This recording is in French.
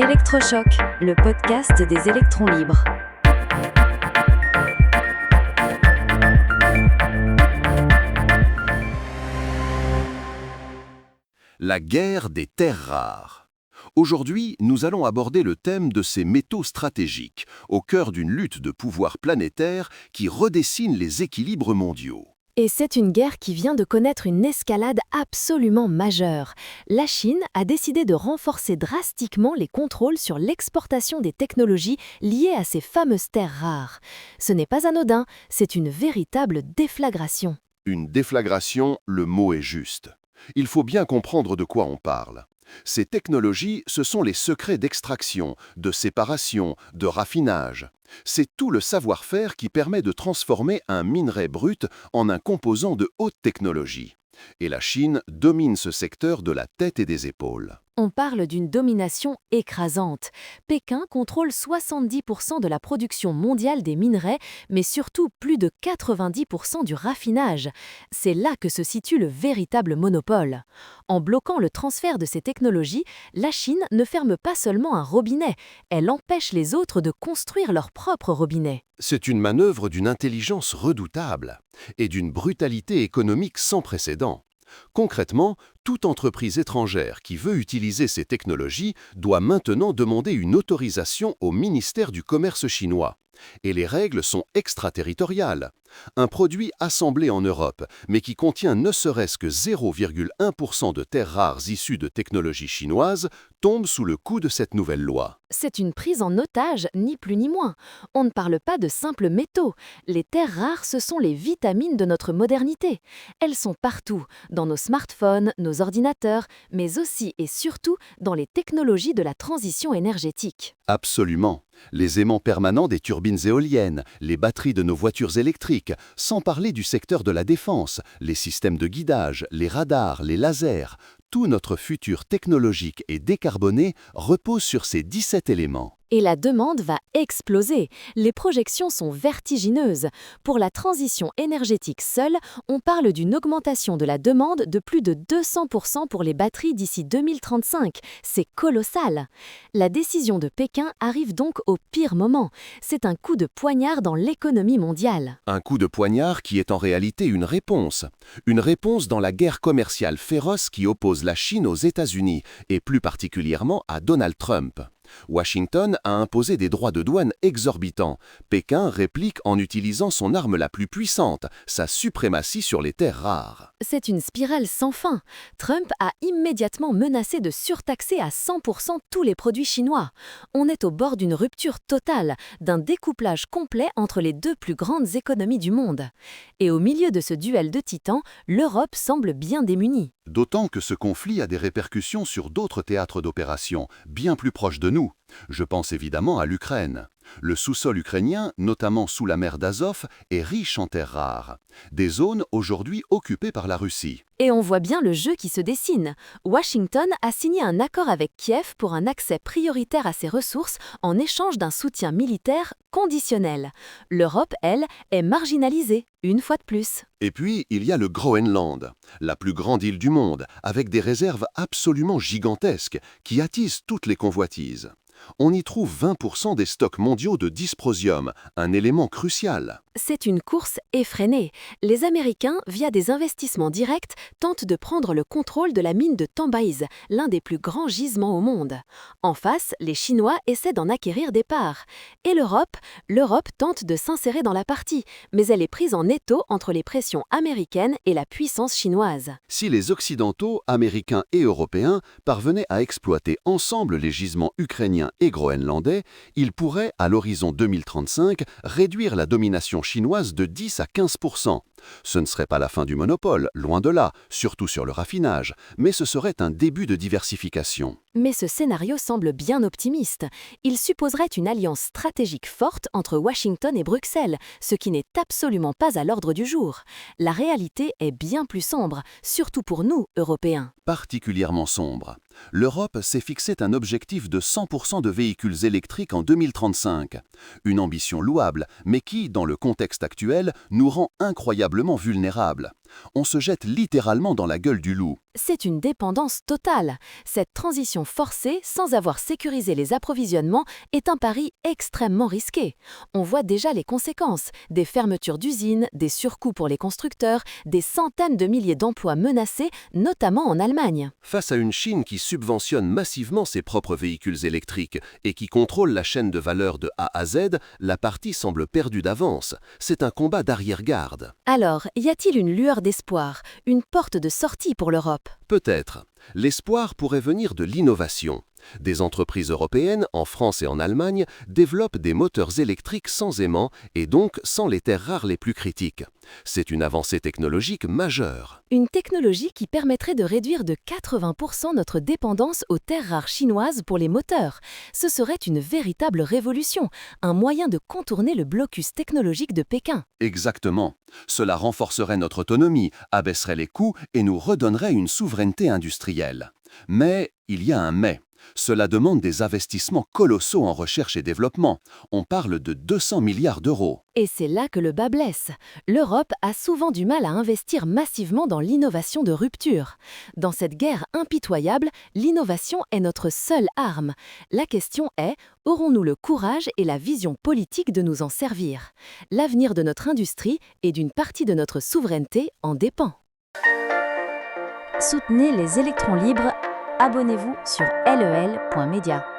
Électrochoc, le podcast des électrons libres. La guerre des terres rares. Aujourd'hui, nous allons aborder le thème de ces métaux stratégiques, au cœur d'une lutte de pouvoir planétaire qui redessine les équilibres mondiaux. Et c'est une guerre qui vient de connaître une escalade absolument majeure. La Chine a décidé de renforcer drastiquement les contrôles sur l'exportation des technologies liées à ces fameuses terres rares. Ce n'est pas anodin, c'est une véritable déflagration. Une déflagration, le mot est juste. Il faut bien comprendre de quoi on parle. Ces technologies, ce sont les secrets d'extraction, de séparation, de raffinage. C'est tout le savoir-faire qui permet de transformer un minerai brut en un composant de haute technologie. Et la Chine domine ce secteur de la tête et des épaules. On parle d'une domination écrasante. Pékin contrôle 70% de la production mondiale des minerais, mais surtout plus de 90% du raffinage. C'est là que se situe le véritable monopole. En bloquant le transfert de ces technologies, la Chine ne ferme pas seulement un robinet, elle empêche les autres de construire leur propre robinet. C'est une manœuvre d'une intelligence redoutable et d'une brutalité économique sans précédent. Concrètement, toute entreprise étrangère qui veut utiliser ces technologies doit maintenant demander une autorisation au ministère du Commerce chinois. Et les règles sont extraterritoriales. Un produit assemblé en Europe, mais qui contient ne serait-ce que 0,1% de terres rares issues de technologies chinoises, tombe sous le coup de cette nouvelle loi. C'est une prise en otage, ni plus ni moins. On ne parle pas de simples métaux. Les terres rares, ce sont les vitamines de notre modernité. Elles sont partout, dans nos smartphones, nos ordinateurs, mais aussi et surtout dans les technologies de la transition énergétique. Absolument. Les aimants permanents des turbines éoliennes, les batteries de nos voitures électriques, sans parler du secteur de la défense, les systèmes de guidage, les radars, les lasers. Tout notre futur technologique et décarboné repose sur ces 17 éléments. Et la demande va exploser. Les projections sont vertigineuses. Pour la transition énergétique seule, on parle d'une augmentation de la demande de plus de 200% pour les batteries d'ici 2035. C'est colossal. La décision de Pékin arrive donc au pire moment. C'est un coup de poignard dans l'économie mondiale. Un coup de poignard qui est en réalité une réponse. Une réponse dans la guerre commerciale féroce qui oppose la Chine aux États-Unis et plus particulièrement à Donald Trump. Washington a imposé des droits de douane exorbitants. Pékin réplique en utilisant son arme la plus puissante, sa suprématie sur les terres rares. C'est une spirale sans fin. Trump a immédiatement menacé de surtaxer à 100% tous les produits chinois. On est au bord d'une rupture totale, d'un découplage complet entre les deux plus grandes économies du monde. Et au milieu de ce duel de titans, l'Europe semble bien démunie. D'autant que ce conflit a des répercussions sur d'autres théâtres d'opération, bien plus proches de nous. Je pense évidemment à l'Ukraine. Le sous-sol ukrainien, notamment sous la mer d'Azov, est riche en terres rares. Des zones aujourd'hui occupées par la Russie. Et on voit bien le jeu qui se dessine. Washington a signé un accord avec Kiev pour un accès prioritaire à ces ressources en échange d'un soutien militaire conditionnel. L'Europe, elle, est marginalisée, une fois de plus. Et puis, il y a le Groenland, la plus grande île du monde, avec des réserves absolument gigantesques qui attisent toutes les convoitises. On y trouve 20% des stocks mondiaux de dysprosium, un élément crucial. C'est une course effrénée. Les Américains, via des investissements directs, tentent de prendre le contrôle de la mine de Tambaiz, l'un des plus grands gisements au monde. En face, les Chinois essaient d'en acquérir des parts. Et l'Europe tente de s'insérer dans la partie, mais elle est prise en étau entre les pressions américaines et la puissance chinoise. Si les Occidentaux, Américains et Européens parvenaient à exploiter ensemble les gisements ukrainiens et groenlandais, ils pourraient, à l'horizon 2035, réduire la domination chinoise de 10 à 15%. Ce ne serait pas la fin du monopole, loin de là, surtout sur le raffinage, mais ce serait un début de diversification. Mais ce scénario semble bien optimiste. Il supposerait une alliance stratégique forte entre Washington et Bruxelles, ce qui n'est absolument pas à l'ordre du jour. La réalité est bien plus sombre, surtout pour nous, Européens. Particulièrement sombre. L'Europe s'est fixé un objectif de 100% de véhicules électriques en 2035. Une ambition louable, mais qui, dans le contexte actuel, nous rend incroyablement vulnérables. On se jette littéralement dans la gueule du loup. C'est une dépendance totale. Cette transition forcée, sans avoir sécurisé les approvisionnements, est un pari extrêmement risqué. On voit déjà les conséquences, des fermetures d'usines, des surcoûts pour les constructeurs, des centaines de milliers d'emplois menacés, notamment en Allemagne. Face à une Chine qui subventionne massivement ses propres véhicules électriques et qui contrôle la chaîne de valeur de A à Z, la partie semble perdue d'avance. C'est un combat d'arrière-garde. Alors, y a-t-il une lueur d'espoir, une porte de sortie pour l'Europe ? Peut-être. L'espoir pourrait venir de l'innovation. Des entreprises européennes, en France et en Allemagne, développent des moteurs électriques sans aimant et donc sans les terres rares les plus critiques. C'est une avancée technologique majeure. Une technologie qui permettrait de réduire de 80% notre dépendance aux terres rares chinoises pour les moteurs. Ce serait une véritable révolution, un moyen de contourner le blocus technologique de Pékin. Exactement. Cela renforcerait notre autonomie, abaisserait les coûts et nous redonnerait une souveraineté industrielle. Mais il y a un mais. Cela demande des investissements colossaux en recherche et développement. On parle de 200 milliards d'euros. Et c'est là que le bas blesse. L'Europe a souvent du mal à investir massivement dans l'innovation de rupture. Dans cette guerre impitoyable, l'innovation est notre seule arme. La question est, aurons-nous le courage et la vision politique de nous en servir ? L'avenir de notre industrie et d'une partie de notre souveraineté en dépend. Soutenez les électrons libres. Abonnez-vous sur lel.media.